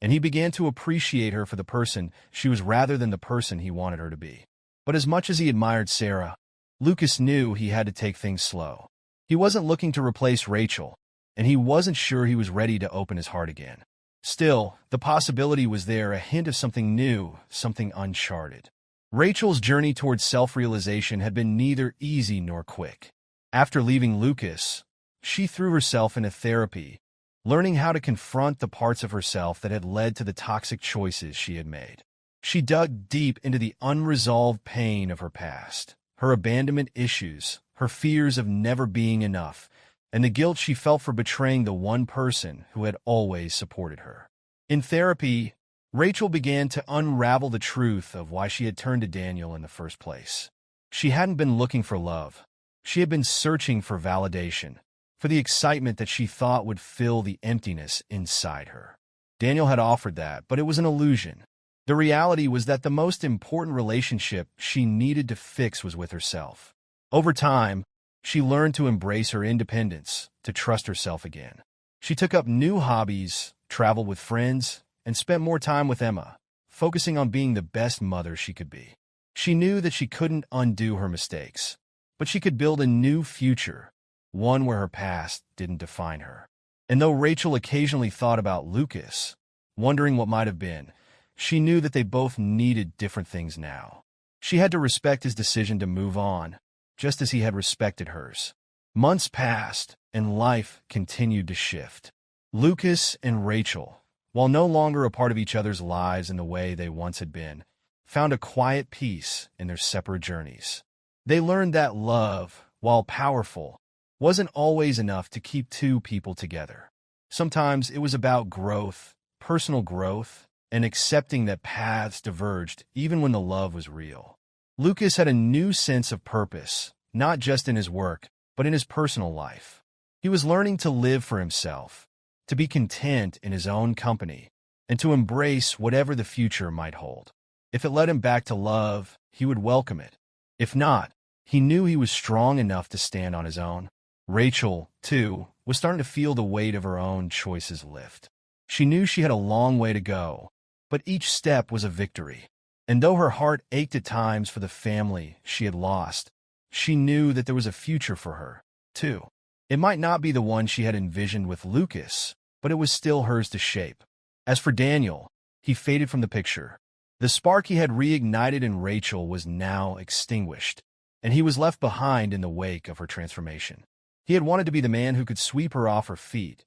and he began to appreciate her for the person she was rather than the person he wanted her to be. But as much as he admired Sarah, Lucas knew he had to take things slow. He wasn't looking to replace Rachel, and he wasn't sure he was ready to open his heart again. Still, the possibility was there, a hint of something new, something uncharted. Rachel's journey towards self-realization had been neither easy nor quick. After leaving Lucas, she threw herself into therapy, learning how to confront the parts of herself that had led to the toxic choices she had made. She dug deep into the unresolved pain of her past, her abandonment issues, her fears of never being enough, and the guilt she felt for betraying the one person who had always supported her. In therapy, Rachel began to unravel the truth of why she had turned to Daniel in the first place. She hadn't been looking for love. She had been searching for validation, for the excitement that she thought would fill the emptiness inside her. Daniel had offered that, but it was an illusion. The reality was that the most important relationship she needed to fix was with herself. Over time, she learned to embrace her independence, to trust herself again. She took up new hobbies, traveled with friends, and spent more time with Emma, focusing on being the best mother she could be. She knew that she couldn't undo her mistakes, but she could build a new future, one where her past didn't define her. And though Rachel occasionally thought about Lucas, wondering what might have been, she knew that they both needed different things now. She had to respect his decision to move on, just as he had respected hers. Months passed, and life continued to shift. Lucas and Rachel, while no longer a part of each other's lives in the way they once had been, found a quiet peace in their separate journeys. They learned that love, while powerful, wasn't always enough to keep two people together. Sometimes it was about growth, personal growth, and accepting that paths diverged even when the love was real. Lucas had a new sense of purpose, not just in his work, but in his personal life. He was learning to live for himself, to be content in his own company, and to embrace whatever the future might hold. If it led him back to love, he would welcome it. If not, he knew he was strong enough to stand on his own. Rachel, too, was starting to feel the weight of her own choices lift. She knew she had a long way to go, but each step was a victory. And though her heart ached at times for the family she had lost, she knew that there was a future for her, too. It might not be the one she had envisioned with Lucas, but it was still hers to shape. As for Daniel, he faded from the picture. The spark he had reignited in Rachel was now extinguished, and he was left behind in the wake of her transformation. He had wanted to be the man who could sweep her off her feet,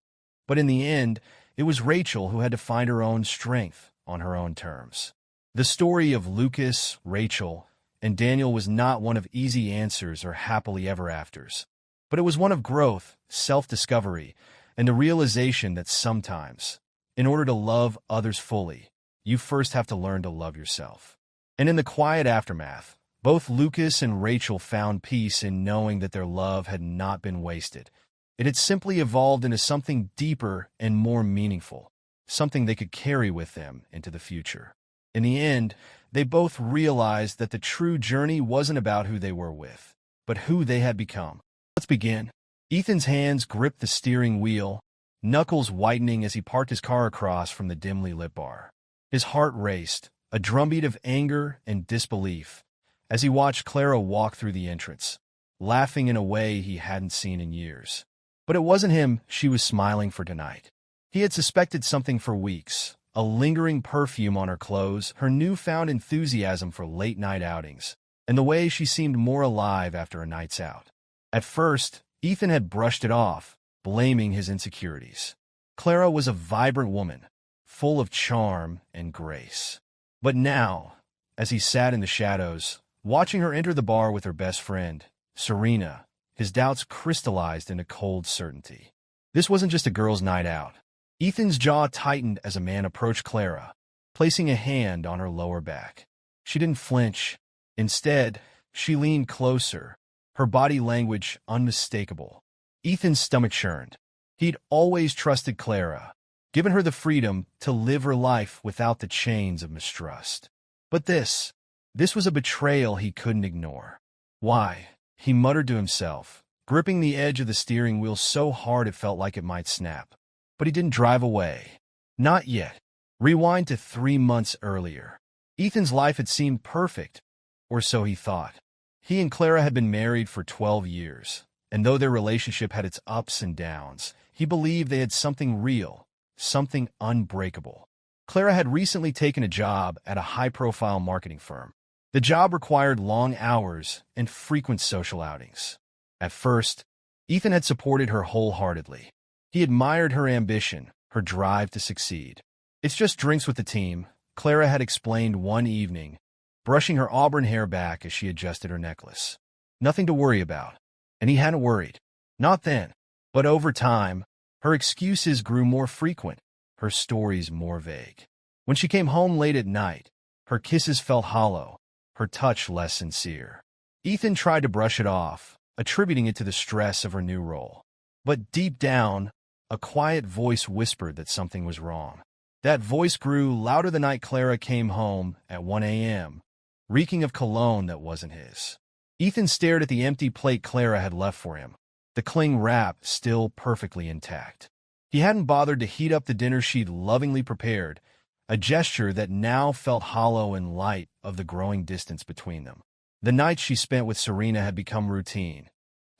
but in the end, it was Rachel who had to find her own strength on her own terms. The story of Lucas, Rachel, and Daniel was not one of easy answers or happily ever afters, but it was one of growth, self-discovery, and the realization that sometimes, in order to love others fully, you first have to learn to love yourself. And in the quiet aftermath, both Lucas and Rachel found peace in knowing that their love had not been wasted. It had simply evolved into something deeper and more meaningful, something they could carry with them into the future. In the end, they both realized that the true journey wasn't about who they were with, but who they had become. Let's begin. Ethan's hands gripped the steering wheel, knuckles whitening as he parked his car across from the dimly lit bar. His heart raced, a drumbeat of anger and disbelief, as he watched Clara walk through the entrance. laughing in a way he hadn't seen in years. But it wasn't him she was smiling for tonight. He had suspected something for weeks, a lingering perfume on her clothes, her newfound enthusiasm for late-night outings, and the way she seemed more alive after a night's out. At first, Ethan had brushed it off, blaming his insecurities. Clara was a vibrant woman, full of charm and grace. But now, as he sat in the shadows, watching her enter the bar with her best friend, Serena, his doubts crystallized into cold certainty. This wasn't just a girl's night out. Ethan's jaw tightened as a man approached Clara, placing a hand on her lower back. She didn't flinch. Instead, she leaned closer, her body language unmistakable. Ethan's stomach churned. He'd always trusted Clara, given her the freedom to live her life without the chains of mistrust. But this was a betrayal he couldn't ignore. Why? He muttered to himself, gripping the edge of the steering wheel so hard it felt like it might snap. But he didn't drive away. Not yet. Rewind to 3 months earlier. Ethan's life had seemed perfect, or so he thought. He and Clara had been married for 12 years, and though their relationship had its ups and downs, he believed they had something real, something unbreakable. Clara had recently taken a job at a high-profile marketing firm. The job required long hours and frequent social outings. At first, Ethan had supported her wholeheartedly. He admired her ambition, her drive to succeed. "It's just drinks with the team," Clara had explained one evening, brushing her auburn hair back as she adjusted her necklace. Nothing to worry about. And he hadn't worried. Not then. But over time, her excuses grew more frequent, her stories more vague. When she came home late at night, her kisses felt hollow, her touch less sincere. Ethan tried to brush it off, attributing it to the stress of her new role. But deep down, a quiet voice whispered that something was wrong. That voice grew louder the night Clara came home at 1 a.m., reeking of cologne that wasn't his. Ethan stared at the empty plate Clara had left for him, the cling wrap still perfectly intact. He hadn't bothered to heat up the dinner she'd lovingly prepared, a gesture that now felt hollow in light of the growing distance between them. The nights she spent with Serena had become routine,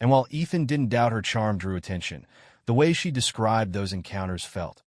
and while Ethan didn't doubt her charm drew attention, the way she described those encounters felt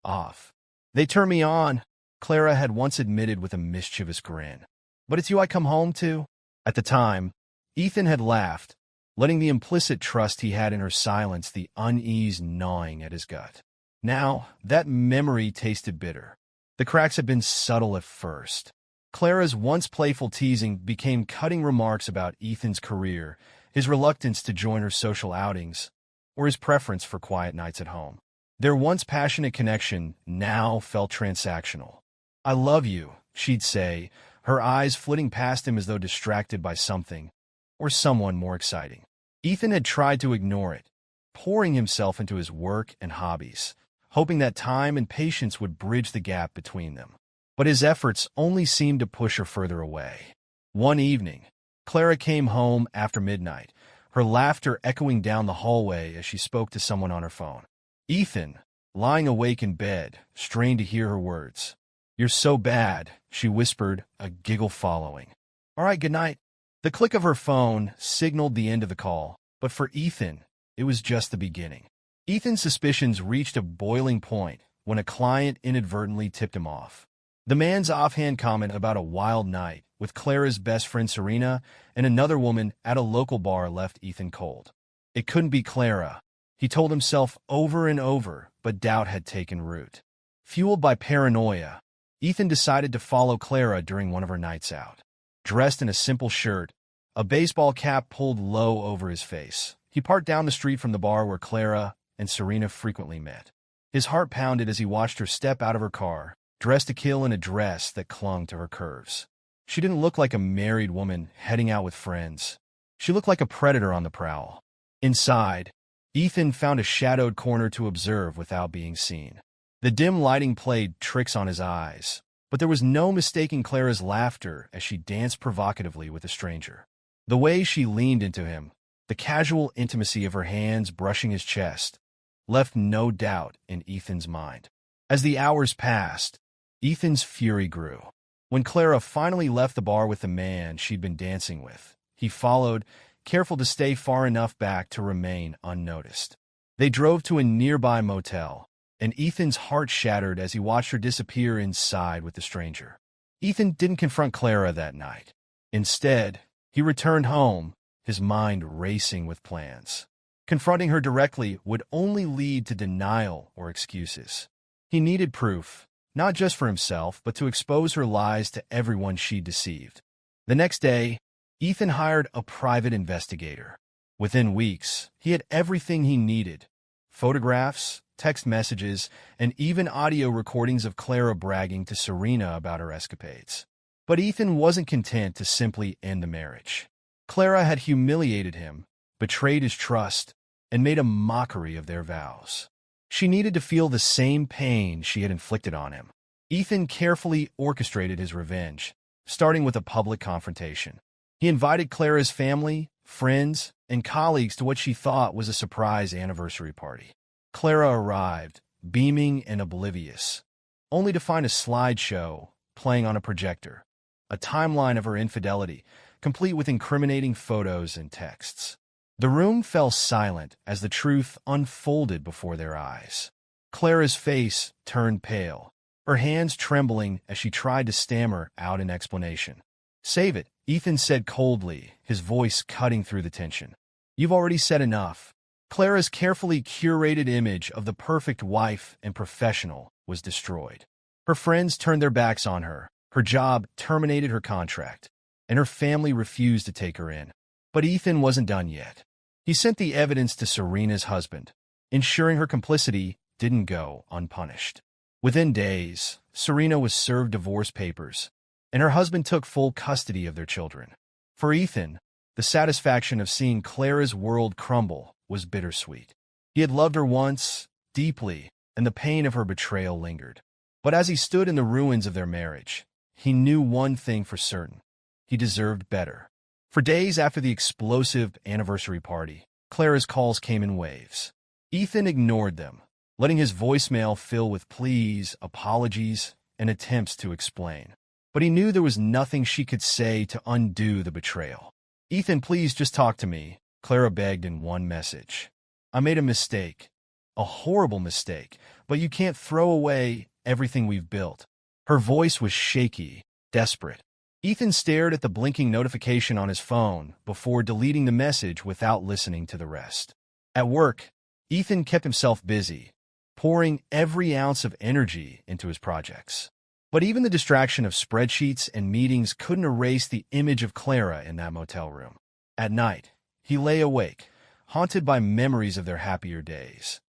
off. "They turn me on," Clara had once admitted with a mischievous grin. "But it's you I come home to?" At the time, Ethan had laughed, letting the implicit trust he had in her silence the unease gnawing at his gut. Now, that memory tasted bitter. The cracks had been subtle at first. Clara's once playful teasing became cutting remarks about Ethan's career, his reluctance to join her social outings, or his preference for quiet nights at home. Their once passionate connection now felt transactional. "I love you," she'd say, her eyes flitting past him as though distracted by something, or someone more exciting. Ethan had tried to ignore it, pouring himself into his work and hobbies, hoping that time and patience would bridge the gap between them. But his efforts only seemed to push her further away. One evening, Clara came home after midnight, her laughter echoing down the hallway as she spoke to someone on her phone. Ethan, lying awake in bed, strained to hear her words. "You're so bad," she whispered, a giggle following. "All right, good night." The click of her phone signaled the end of the call, but for Ethan, it was just the beginning. Ethan's suspicions reached a boiling point when a client inadvertently tipped him off. The man's offhand comment about a wild night with Clara's best friend Serena and another woman at a local bar left Ethan cold. It couldn't be Clara, he told himself over and over, but doubt had taken root. Fueled by paranoia, Ethan decided to follow Clara during one of her nights out. Dressed in a simple shirt, a baseball cap pulled low over his face, he parked down the street from the bar where Clara and Serena frequently met. His heart pounded as he watched her step out of her car, dressed to kill in a dress that clung to her curves. She didn't look like a married woman heading out with friends. She looked like a predator on the prowl. Inside, Ethan found a shadowed corner to observe without being seen. The dim lighting played tricks on his eyes, but there was no mistaking Clara's laughter as she danced provocatively with a stranger. The way she leaned into him, the casual intimacy of her hands brushing his chest, left no doubt in Ethan's mind. As the hours passed, Ethan's fury grew. When Clara finally left the bar with the man she'd been dancing with, he followed, careful to stay far enough back to remain unnoticed. They drove to a nearby motel, and Ethan's heart shattered as he watched her disappear inside with the stranger. Ethan didn't confront Clara that night. Instead, he returned home, his mind racing with plans. Confronting her directly would only lead to denial or excuses. He needed proof, not just for himself, but to expose her lies to everyone she deceived. The next day, Ethan hired a private investigator. Within weeks, he had everything he needed: photographs, text messages, and even audio recordings of Clara bragging to Serena about her escapades. But Ethan wasn't content to simply end the marriage. Clara had humiliated him, betrayed his trust, and made a mockery of their vows. She needed to feel the same pain she had inflicted on him. Ethan carefully orchestrated his revenge, starting with a public confrontation. He invited Clara's family, friends, and colleagues to what she thought was a surprise anniversary party. Clara arrived, beaming and oblivious, only to find a slideshow playing on a projector, a timeline of her infidelity, complete with incriminating photos and texts. The room fell silent as the truth unfolded before their eyes. Clara's face turned pale, her hands trembling as she tried to stammer out an explanation. "Save it," Ethan said coldly, his voice cutting through the tension. "You've already said enough." Clara's carefully curated image of the perfect wife and professional was destroyed. Her friends turned their backs on her, her job terminated her contract, and her family refused to take her in. But Ethan wasn't done yet. He sent the evidence to Serena's husband, ensuring her complicity didn't go unpunished. Within days, Serena was served divorce papers, and her husband took full custody of their children. For Ethan, the satisfaction of seeing Clara's world crumble was bittersweet. He had loved her once, deeply, and the pain of her betrayal lingered. But as he stood in the ruins of their marriage, he knew one thing for certain: he deserved better. For days after the explosive anniversary party, Clara's calls came in waves. Ethan ignored them, letting his voicemail fill with pleas, apologies, and attempts to explain. But he knew there was nothing she could say to undo the betrayal. "Ethan, please just talk to me," Clara begged in one message. "I made a mistake, a horrible mistake, but you can't throw away everything we've built." Her voice was shaky, desperate. Ethan stared at the blinking notification on his phone before deleting the message without listening to the rest. At work, Ethan kept himself busy, pouring every ounce of energy into his projects. But even the distraction of spreadsheets and meetings couldn't erase the image of Clara in that motel room. At night, he lay awake, haunted by memories of their happier days.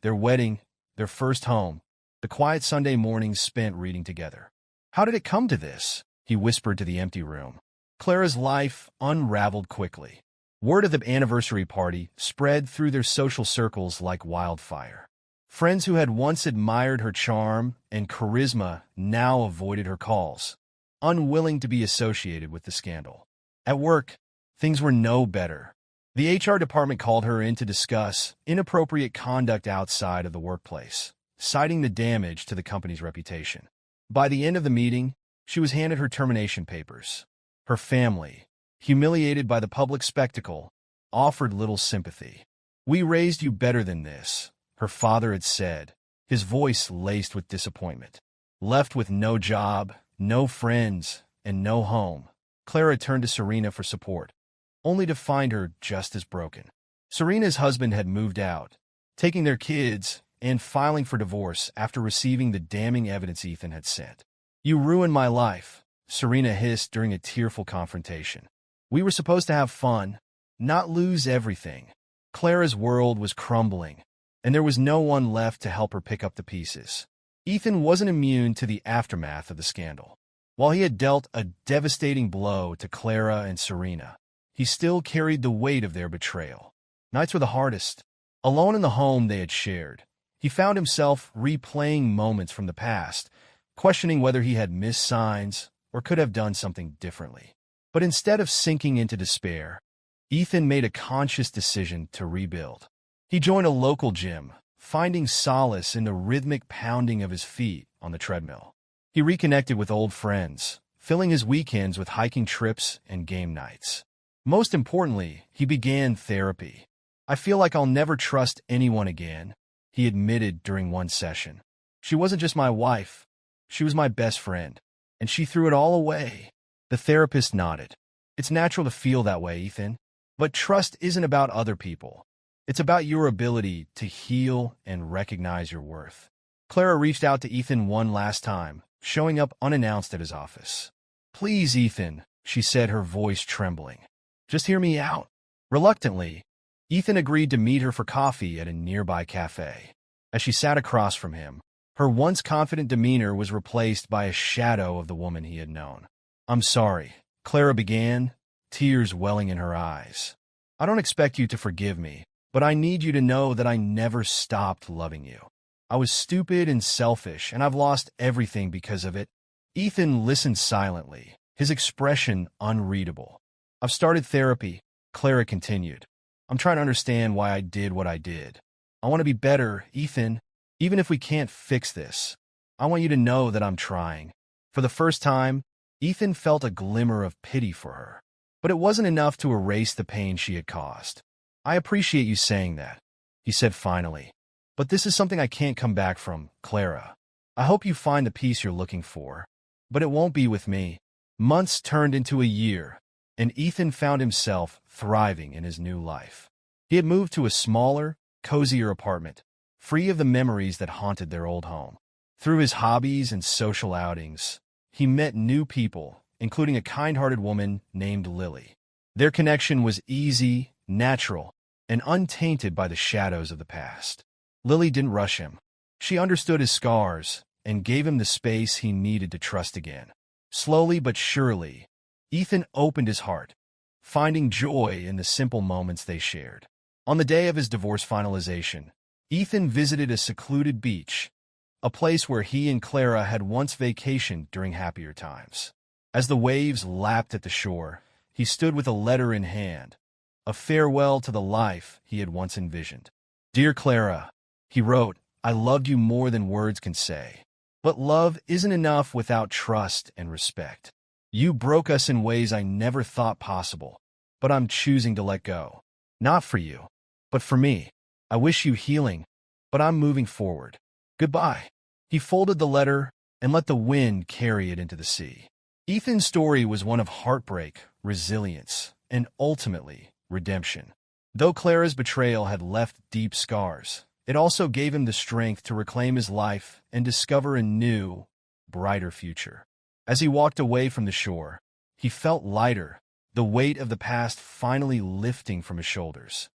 Their wedding, their first home, the quiet Sunday mornings spent reading together. "How did it come to this?" he whispered to the empty room. Clara's life unraveled quickly. Word of the anniversary party spread through their social circles like wildfire. Friends who had once admired her charm and charisma now avoided her calls, unwilling to be associated with the scandal. At work, things were no better. The HR department called her in to discuss inappropriate conduct outside of the workplace, citing the damage to the company's reputation. By the end of the meeting, she was handed her termination papers. Her family, humiliated by the public spectacle, offered little sympathy. "We raised you better than this," her father had said, his voice laced with disappointment. Left with no job, no friends, and no home, Clara turned to Serena for support, only to find her just as broken. Serena's husband had moved out, taking their kids and filing for divorce after receiving the damning evidence Ethan had sent. "You ruined my life," Serena hissed during a tearful confrontation. "We were supposed to have fun, not lose everything." Clara's world was crumbling, and there was no one left to help her pick up the pieces. Ethan wasn't immune to the aftermath of the scandal. While he had dealt a devastating blow to Clara and Serena, he still carried the weight of their betrayal. Nights were the hardest. Alone in the home they had shared, he found himself replaying moments from the past, questioning whether he had missed signs or could have done something differently. But instead of sinking into despair, Ethan made a conscious decision to rebuild. He joined a local gym, finding solace in the rhythmic pounding of his feet on the treadmill. He reconnected with old friends, filling his weekends with hiking trips and game nights. Most importantly, he began therapy. "I feel like I'll never trust anyone again," he admitted during one session. "She wasn't just my wife. She was my best friend. And she threw it all away." The therapist nodded. "It's natural to feel that way, Ethan. But trust isn't about other people. It's about your ability to heal and recognize your worth." Clara reached out to Ethan one last time, showing up unannounced at his office. "Please, Ethan," she said, her voice trembling. "Just hear me out." Reluctantly, Ethan agreed to meet her for coffee at a nearby cafe. As she sat across from him, her once confident demeanor was replaced by a shadow of the woman he had known. "I'm sorry," Clara began, tears welling in her eyes. "I don't expect you to forgive me, but I need you to know that I never stopped loving you. I was stupid and selfish, and I've lost everything because of it." Ethan listened silently, his expression unreadable. "I've started therapy," Clara continued. "I'm trying to understand why I did what I did. I want to be better, Ethan. Even if we can't fix this, I want you to know that I'm trying." For the first time, Ethan felt a glimmer of pity for her. But it wasn't enough to erase the pain she had caused. "I appreciate you saying that," he said finally. "But this is something I can't come back from, Clara. I hope you find the peace you're looking for. But it won't be with me." Months turned into a year, and Ethan found himself thriving in his new life. He had moved to a smaller, cozier apartment, free of the memories that haunted their old home. Through his hobbies and social outings, he met new people, including a kind-hearted woman named Lily. Their connection was easy, natural, and untainted by the shadows of the past. Lily didn't rush him. She understood his scars and gave him the space he needed to trust again. Slowly but surely, Ethan opened his heart, finding joy in the simple moments they shared. On the day of his divorce finalization, Ethan visited a secluded beach, a place where he and Clara had once vacationed during happier times. As the waves lapped at the shore, he stood with a letter in hand, a farewell to the life he had once envisioned. "Dear Clara," he wrote, "I loved you more than words can say. But love isn't enough without trust and respect. You broke us in ways I never thought possible, but I'm choosing to let go. Not for you, but for me. I wish you healing, but I'm moving forward. Goodbye." He folded the letter and let the wind carry it into the sea. Ethan's story was one of heartbreak, resilience, and ultimately, redemption. Though Clara's betrayal had left deep scars, it also gave him the strength to reclaim his life and discover a new, brighter future. As he walked away from the shore, he felt lighter, the weight of the past finally lifting from his shoulders.